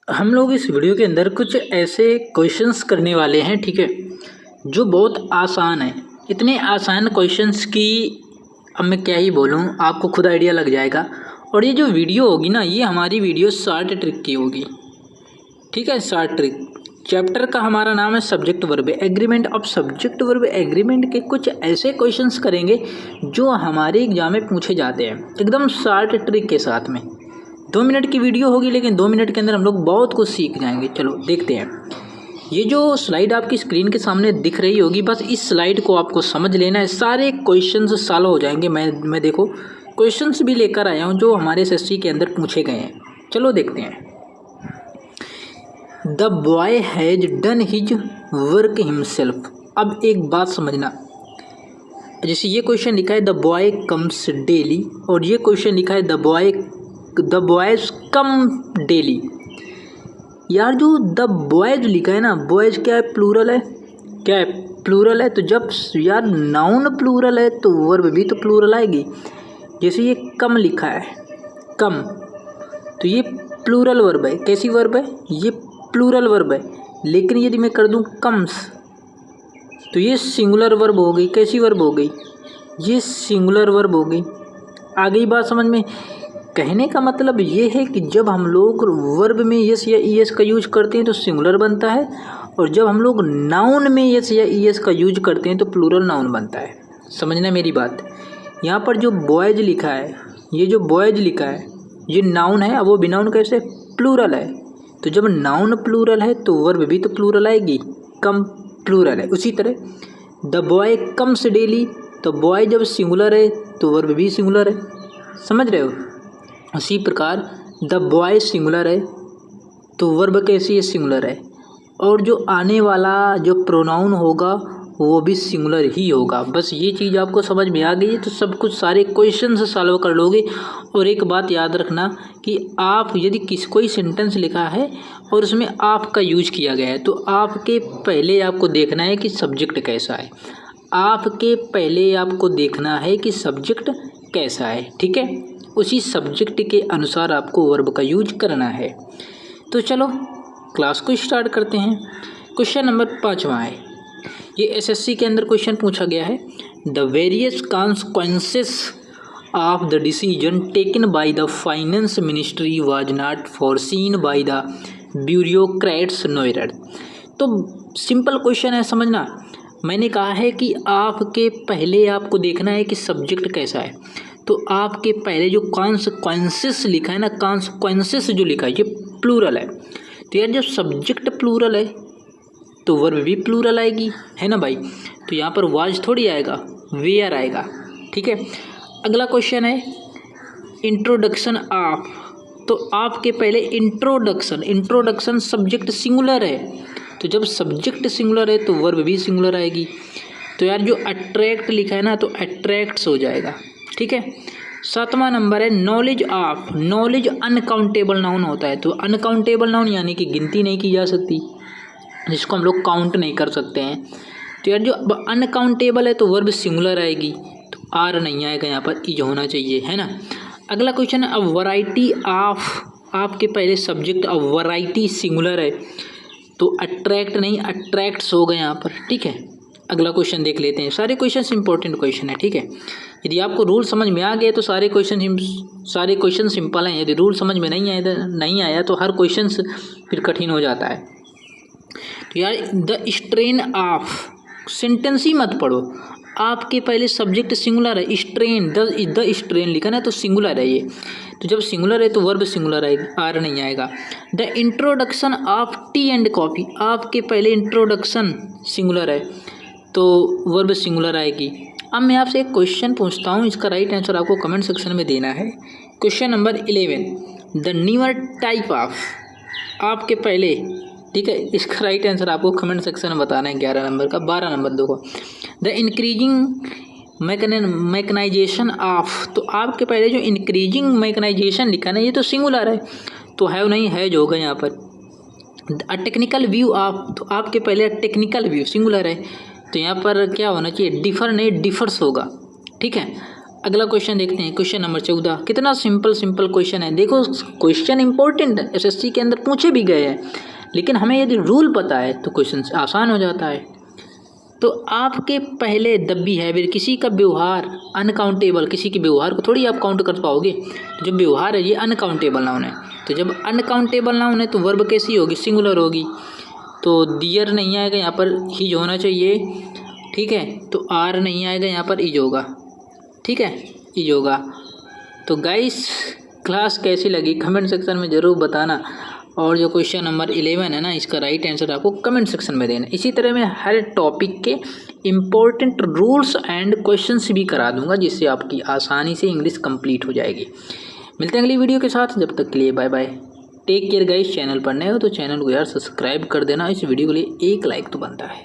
हम लोग इस वीडियो के अंदर कुछ ऐसे क्वेश्चंस करने वाले हैं, ठीक है, जो बहुत आसान है। इतने आसान क्वेश्चंस की अब मैं क्या ही बोलूँ, आपको खुद आइडिया लग जाएगा। और ये जो वीडियो होगी ना, ये हमारी वीडियो शॉर्ट ट्रिक की होगी, ठीक है। शॉर्ट ट्रिक चैप्टर का हमारा नाम है सब्जेक्ट वर्ब एग्रीमेंट। अब सब्जेक्ट वर्ब एग्रीमेंट के कुछ ऐसे क्वेश्चंस करेंगे जो हमारे एग्जाम में पूछे जाते हैं, एकदम शॉर्ट ट्रिक के साथ में। 2 मिनट की वीडियो होगी, लेकिन 2 मिनट के अंदर हम लोग बहुत कुछ सीख जाएंगे। चलो देखते हैं। ये जो स्लाइड आपकी स्क्रीन के सामने दिख रही होगी, बस इस स्लाइड को आपको समझ लेना है, सारे क्वेश्चंस सॉल्व हो जाएंगे। मैं देखो क्वेश्चंस भी लेकर आया हूँ जो हमारे एसएससी के अंदर पूछे गए हैं। चलो देखते हैं। The boy has done his work himself. अब एक बात समझना, जैसे ये क्वेश्चन लिखा है द बॉय कम्स डेली, और ये क्वेश्चन लिखा है द बॉयज कम डेली। यार जो द बॉयज लिखा है ना, बॉयज क्या है, प्लूरल है, क्या है, प्लूरल है। तो जब यार नाउन प्लूरल है तो वर्ब भी तो प्लूरल आएगी। जैसे ये कम लिखा है, कम, तो ये प्लूरल वर्ब है। कैसी वर्ब है, ये प्लूरल वर्ब है। लेकिन यदि मैं कर दूं कम्स, तो ये सिंगुलर वर्ब हो गई। कैसी वर्ब हो गई, ये सिंगुलर वर्ब हो गई। आ गई बात समझ में। कहने का मतलब ये है कि जब हम लोग वर्ब में यस या ईएस का यूज करते हैं तो सिंगुलर बनता है, और जब हम लोग नाउन में यस या ईएस का यूज करते हैं तो प्लूरल नाउन बनता है। समझना मेरी बात। यहाँ पर जो बॉयज लिखा है, ये जो बॉयज लिखा है ये नाउन है। अब वो भी नाउन कैसे, प्लूरल है। तो जब नाउन प्लूरल है तो वर्ब भी तो प्लूरल आएगी, कम प्लूरल है। उसी तरह द बॉय कम्स डेली, तो बॉय जब सिंगुलर है तो वर्ब भी सिंगुलर है। समझ रहे हो। उसी प्रकार द बॉय सिंगुलर है तो वर्ब कैसी है, सिंगुलर है। और जो आने वाला जो प्रोनाउन होगा वो भी सिंगुलर ही होगा। बस ये चीज़ आपको समझ में आ गई है तो सब कुछ सारे क्वेश्चन से सॉल्व कर लोगे। और एक बात याद रखना कि आप यदि कोई सेंटेंस लिखा है और उसमें आप का यूज किया गया है, तो आपके पहले आपको देखना है कि सब्जेक्ट कैसा है। आपके पहले आपको देखना है कि सब्जेक्ट कैसा है, ठीक है। उसी सब्जेक्ट के अनुसार आपको वर्ब का यूज करना है। तो चलो क्लास को स्टार्ट करते हैं। क्वेश्चन नंबर 5वां है। ये एसएससी के अंदर क्वेश्चन पूछा गया है। The various consequences of the decision taken by the finance ministry was not foreseen by the bureaucrats Noida. तो सिंपल क्वेश्चन है, समझना। मैंने कहा है कि आपके पहले आपको देखना है कि सब्जेक्ट कैसा है। तो आपके पहले जो कॉन्सिक्वेंसेस लिखा है ना, कॉन्सिक्वेंसेस जो लिखा है ये प्लूरल है। तो यार जब सब्जेक्ट प्लूरल है तो वर्ब भी प्लूरल आएगी, है ना भाई। तो यहाँ पर वाज थोड़ी आएगा, वेयर आएगा, ठीक है। अगला क्वेश्चन है इंट्रोडक्शन ऑफ। तो आपके पहले इंट्रोडक्शन सब्जेक्ट सिंगुलर है, तो जब सब्जेक्ट सिंगुलर है तो वर्ब भी सिंगुलर आएगी। तो यार जो अट्रैक्ट लिखा है ना, तो अट्रैक्ट्स हो जाएगा, ठीक है। 7वां नंबर है knowledge of. Knowledge uncountable noun होता है। तो अनकाउंटेबल नाउन यानी कि गिनती नहीं की जा सकती, जिसको हम लोग काउंट नहीं कर सकते हैं। तो यार जो अनकाउंटेबल है तो वर्ब सिंगुलर आएगी, तो आर नहीं आएगा, यहाँ पर इज होना चाहिए, है ना। अगला क्वेश्चन है अ वैरायटी ऑफ। आपके पहले सब्जेक्ट अ वैरायटी सिंगुलर है, तो अट्रैक्ट नहीं अट्रैक्ट्स हो गए यहाँ पर, ठीक है। अगला क्वेश्चन देख लेते हैं। सारे क्वेश्चन इंपॉर्टेंट क्वेश्चन है, ठीक है। यदि आपको रूल समझ में आ गए तो सारे क्वेश्चन सिंपल हैं। यदि रूल समझ में नहीं आया तो हर क्वेश्चन फिर कठिन हो जाता है। तो यार द स्ट्रेन ऑफ, सेंटेंस ही मत पढ़ो। आपके पहले सब्जेक्ट सिंगुलर है, स्ट्रेन, द स्ट्रेन लिखा ना, तो सिंगुलर है ये। तो जब सिंगुलर है तो वर्ब सिंगुलर आएगी, आर नहीं आएगा। The introduction of T and coffee. आपके पहले इंट्रोडक्शन सिंगुलर है तो वर्ब सिंगुलर आएगी। अब मैं आपसे एक क्वेश्चन पूछता हूँ, इसका राइट आंसर आपको कमेंट सेक्शन में देना है। Question number 11 the newer type of. आपके पहले, ठीक है, इसका राइट आंसर आपको कमेंट सेक्शन में बताना है। 11 नंबर का 12 नंबर देखो। The increasing mechanisation of. तो आपके पहले जो इंक्रीजिंग मैकेनाइजेशन लिखा ना, ये तो सिंगुलर है, तो हैव नहीं हैज होगा यहाँ पर। A technical view of. तो आपके पहले टेक्निकल व्यू सिंगुलर है, तो यहाँ पर क्या होना चाहिए, डिफर नहीं डिफर्स होगा, ठीक है। अगला क्वेश्चन देखते हैं, क्वेश्चन नंबर 14। कितना सिंपल क्वेश्चन है। देखो क्वेश्चन इंपॉर्टेंट है, एसएससी के अंदर पूछे भी गए हैं, लेकिन हमें यदि रूल पता है तो क्वेश्चन आसान हो जाता है। तो आपके पहले द बिहेवियर, किसी का व्यवहार अनकाउंटेबल, किसी के व्यवहार को थोड़ी आप काउंट कर पाओगे। जो व्यवहार है ये अनकाउंटेबल नाउन है। तो जब अनकाउंटेबल नाउन है तो वर्ब कैसी होगी, सिंगुलर होगी। तो दियर नहीं आएगा यहाँ पर, हिज होना चाहिए, ठीक है। तो आर नहीं आएगा यहाँ पर, इज होगा, ठीक है, इज होगा। तो गाइस क्लास कैसी लगी कमेंट सेक्शन में ज़रूर बताना, और जो क्वेश्चन नंबर 11 है ना, इसका राइट आंसर आपको कमेंट सेक्शन में देना। इसी तरह मैं हर टॉपिक के इम्पोर्टेंट रूल्स एंड क्वेश्चंस भी करा दूंगा, जिससे आपकी आसानी से इंग्लिश कंप्लीट हो जाएगी। मिलते हैं अगली वीडियो के साथ, जब तक के लिए bye bye, take care guys. Channel पर नए हो तो चैनल को यार सब्सक्राइब कर देना। इस वीडियो के लिए एक लाइक तो बनता है।